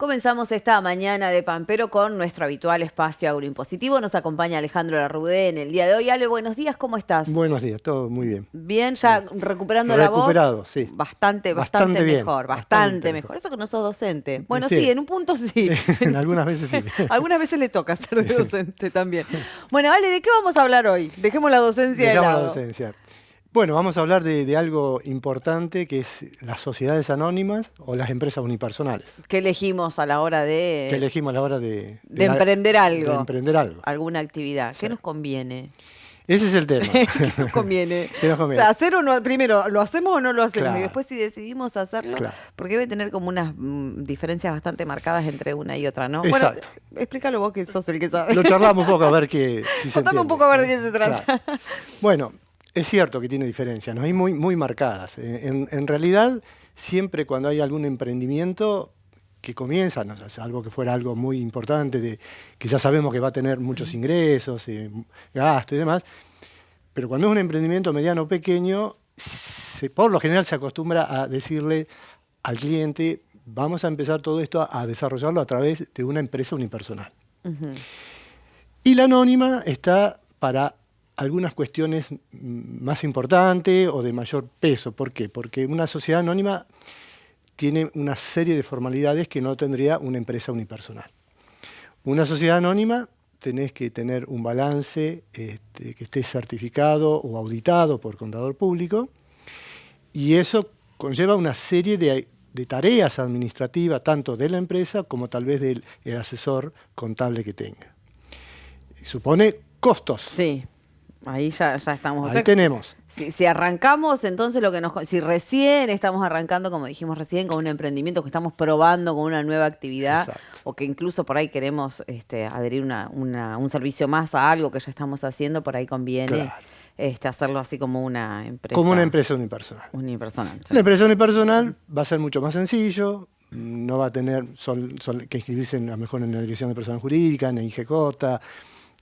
Comenzamos esta mañana de Pampero con nuestro habitual espacio agroimpositivo. Nos acompaña Alejandro Larrudé en el día de hoy. Ale, buenos días, ¿cómo estás? Buenos días, todo muy bien. Bien, ya Bien. recuperando la voz. Recuperado, sí. Bastante Bastante bien, mejor, bastante bastante mejor. mejor. Eso que no sos docente. Bueno, Sí. sí, en un punto sí. Algunas veces sí. Algunas veces le toca ser docente también. Bueno, Ale, ¿de qué vamos a hablar hoy? Dejemos la docencia de Dejamos la lado. docencia. Bueno, vamos a hablar de algo importante que es las sociedades anónimas o las empresas unipersonales. ¿Qué elegimos a la hora Que de elegimos a la hora de emprender algo? De emprender algo. Alguna actividad. Sí. ¿Qué nos conviene? Ese es el tema. ¿Qué nos conviene? ¿Qué nos conviene? O sea, hacer o no, primero, ¿lo hacemos o no lo hacemos? Claro. Y después si decidimos hacerlo, Claro. porque debe tener como unas diferencias bastante marcadas entre una y otra, ¿no? Exacto. Bueno, explícalo vos que sos el que sabe. Lo charlamos un poco a ver si se Contame un entiende. poco a ver de qué se trata. Claro. Bueno, es cierto que tiene diferencias, ¿no? Hay muy marcadas. En realidad, siempre cuando hay algún emprendimiento que comienza, no sé, salvo que fuera algo muy importante, que ya sabemos que va a tener muchos ingresos, gastos y demás, pero cuando es un emprendimiento mediano o pequeño, por lo general se acostumbra a decirle al cliente, vamos a empezar todo esto a desarrollarlo a través de una empresa unipersonal. Y la anónima está para algunas cuestiones más importantes o de mayor peso. ¿Por qué? Porque una sociedad anónima tiene una serie de formalidades que no tendría una empresa unipersonal. Una sociedad anónima tenés que tener un balance que esté certificado o auditado por contador público, y eso conlleva una serie de tareas administrativas, tanto de la empresa como tal vez del asesor contable que tenga. Supone costos. Sí, ahí ya estamos. Ahí tenemos. Si arrancamos, entonces si recién estamos arrancando, como dijimos recién, con un emprendimiento que estamos probando con una nueva actividad, Exacto. o que incluso por ahí queremos adherir un servicio más a algo que ya estamos haciendo, por ahí conviene hacerlo así como una empresa. Como una empresa unipersonal. Unipersonal. Sí. La empresa unipersonal va a ser mucho más sencillo, no va a tener que inscribirse a lo mejor en la Dirección de Personas Jurídicas, en la IGJ.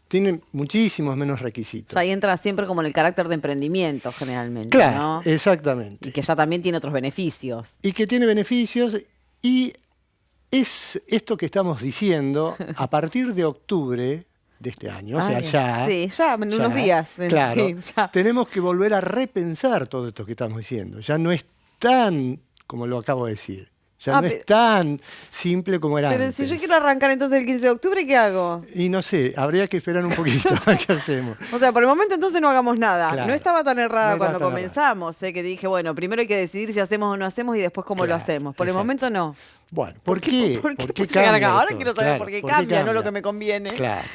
Tienen muchísimos menos requisitos. O sea, ahí entra siempre como en el carácter de emprendimiento generalmente, Claro, ¿no? exactamente. Y que ya también tiene otros beneficios. Y que tiene beneficios, y es esto que estamos diciendo a partir de octubre de este año, o sea, ya. Sí, ya en unos días. Claro, Sí, ya. tenemos que volver a repensar todo esto que estamos diciendo. Ya no es tan, como lo acabo de decir, ya no es tan simple como era pero antes. si yo quiero arrancar entonces el 15 de octubre, ¿qué hago? Y no sé, habría que esperar un poquito. ¿Qué hacemos? O sea, por el momento entonces no hagamos nada. Claro. No estaba tan errada No cuando estaba tan comenzamos, que dije, bueno, primero hay que decidir si hacemos o no hacemos y después cómo lo Claro, hacemos. Por el exacto. momento no. Bueno, ¿por qué? ¿Por qué ¿Por qué llegar acá? cambia Ahora esto? quiero saber Claro, por qué cambia, no lo que me conviene. Claro.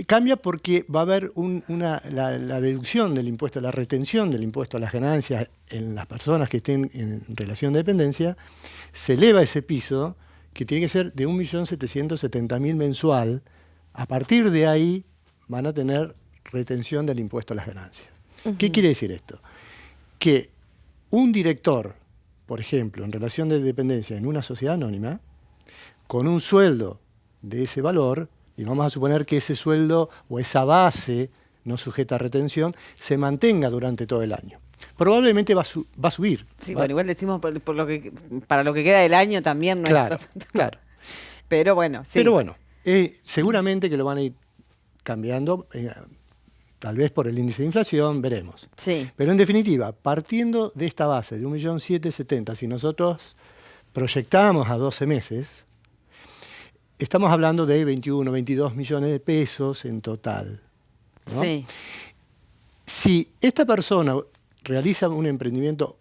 Cambia porque va a haber la deducción del impuesto, la retención del impuesto a las ganancias en las personas que estén en relación de dependencia. Se eleva ese piso, que tiene que ser de 1.770.000 mensual. A partir de ahí van a tener retención del impuesto a las ganancias. ¿Qué quiere decir esto? Que un director, por ejemplo, en relación de dependencia en una sociedad anónima, con un sueldo de ese valor, y vamos a suponer que ese sueldo o esa base no sujeta a retención, se mantenga durante todo el año. Probablemente va a subir. Sí, bueno, igual decimos para lo que queda del año también no Claro, es... claro. Pero bueno, sí. Pero bueno, seguramente que lo van a ir cambiando, tal vez por el índice de inflación, veremos. Sí. Pero en definitiva, partiendo de esta base de 1.770.000, si nosotros proyectamos a 12 meses, estamos hablando de 21, 22 millones de pesos en total, ¿no? Sí. Si esta persona realiza un emprendimiento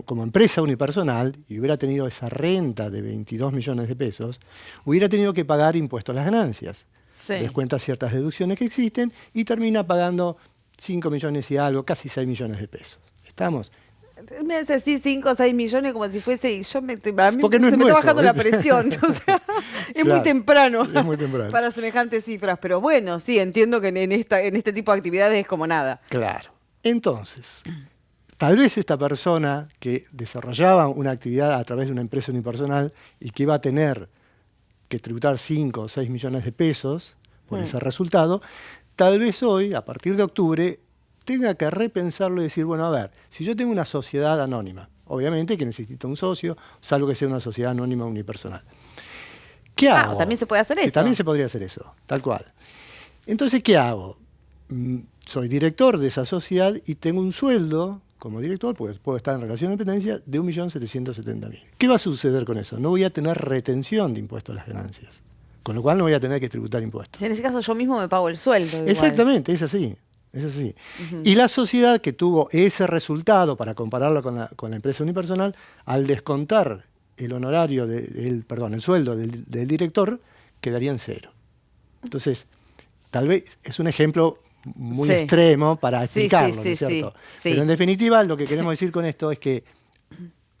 como empresa unipersonal y hubiera tenido esa renta de 22 millones de pesos, hubiera tenido que pagar impuestos a las ganancias. Sí. Descuenta ciertas deducciones que existen y termina pagando 5 millones y algo, casi 6 millones de pesos. ¿Estamos? Me hace así 5 o 6 millones como si fuese... A mí Porque no se es me está nuestro, bajando la ¿viste? presión. O sea, es muy Claro, temprano. es muy temprano. Para semejantes cifras. Pero bueno, sí, entiendo que en este tipo de actividades es como nada. Claro. Entonces, tal vez esta persona que desarrollaba una actividad a través de una empresa unipersonal y que iba a tener que tributar 5 o 6 millones de pesos por ese resultado, tal vez hoy, a partir de octubre, tenga que repensarlo y decir, bueno, a ver, si yo tengo una sociedad anónima, obviamente que necesita un socio, salvo que sea una sociedad anónima unipersonal. ¿Qué hago? También se puede hacer eso. También se podría hacer eso, tal cual. Entonces, ¿qué hago? Soy director de esa sociedad y tengo un sueldo como director, pues puedo estar en relación de dependencia, de 1.770.000. ¿Qué va a suceder con eso? No voy a tener retención de impuestos a las ganancias, con lo cual no voy a tener que tributar impuestos. En ese caso yo mismo me pago el sueldo. Igual. Exactamente, es así. Es así. Y la sociedad que tuvo ese resultado, para compararlo con la empresa unipersonal, al descontar el honorario, el sueldo del director, quedaría en cero. Entonces, tal vez es un ejemplo muy extremo para explicarlo, ¿no es cierto? Sí. Pero en definitiva, lo que queremos decir con esto es que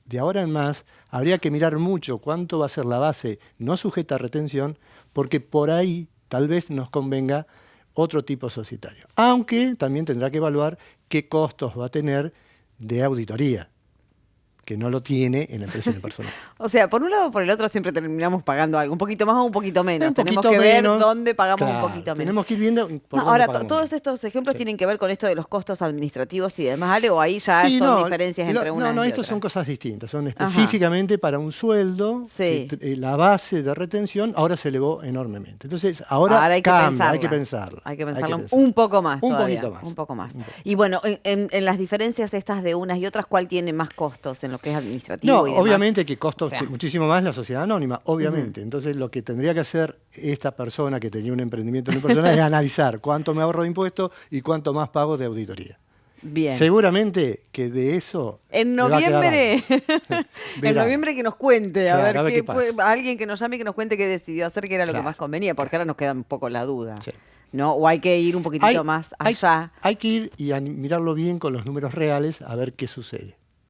de ahora en más habría que mirar mucho cuánto va a ser la base no sujeta a retención, porque por ahí tal vez nos convenga otro tipo societario. Aunque también tendrá que evaluar qué costos va a tener de auditoría, que no lo tiene en la empresa unipersonal. O sea, por un lado o por el otro siempre terminamos pagando algo, un poquito más o un poquito menos. Tenemos poquito que ver menos, dónde pagamos claro, un poquito menos. Tenemos que ir viendo por dónde Ahora, pagamos todos menos. estos ejemplos Sí. tienen que ver con esto de los costos administrativos y demás, ¿vale? O ahí ya Sí, son diferencias entre una No, y estos otra. son cosas distintas. Son específicamente para un sueldo. Sí. La base de retención ahora se elevó enormemente. Entonces, ahora hay que cambia, hay que pensarla. pensarlo. Hay que pensarlo un poco más Un todavía. poquito más. Un poco más. Un poco. Y bueno, en las diferencias estas de unas y otras, ¿cuál tiene más costos en lo que es administrativo No, y demás? obviamente que costos O sea. muchísimo más la sociedad anónima, obviamente. Entonces, lo que tendría que hacer esta persona que tenía un emprendimiento unipersonal es analizar cuánto me ahorro de impuestos y cuánto más pago de auditoría. Bien. Seguramente que de eso. En le va a quedar noviembre, algo. en Verá. noviembre que nos cuente, Claro, a ver qué qué fue, pasa. alguien que nos llame y que nos cuente qué decidió hacer, que era lo que Claro, más convenía, porque ahora nos queda un poco la duda. Sí. ¿No? O hay que ir un poquitito más allá. Hay que ir y mirarlo bien con los números reales a ver qué sucede.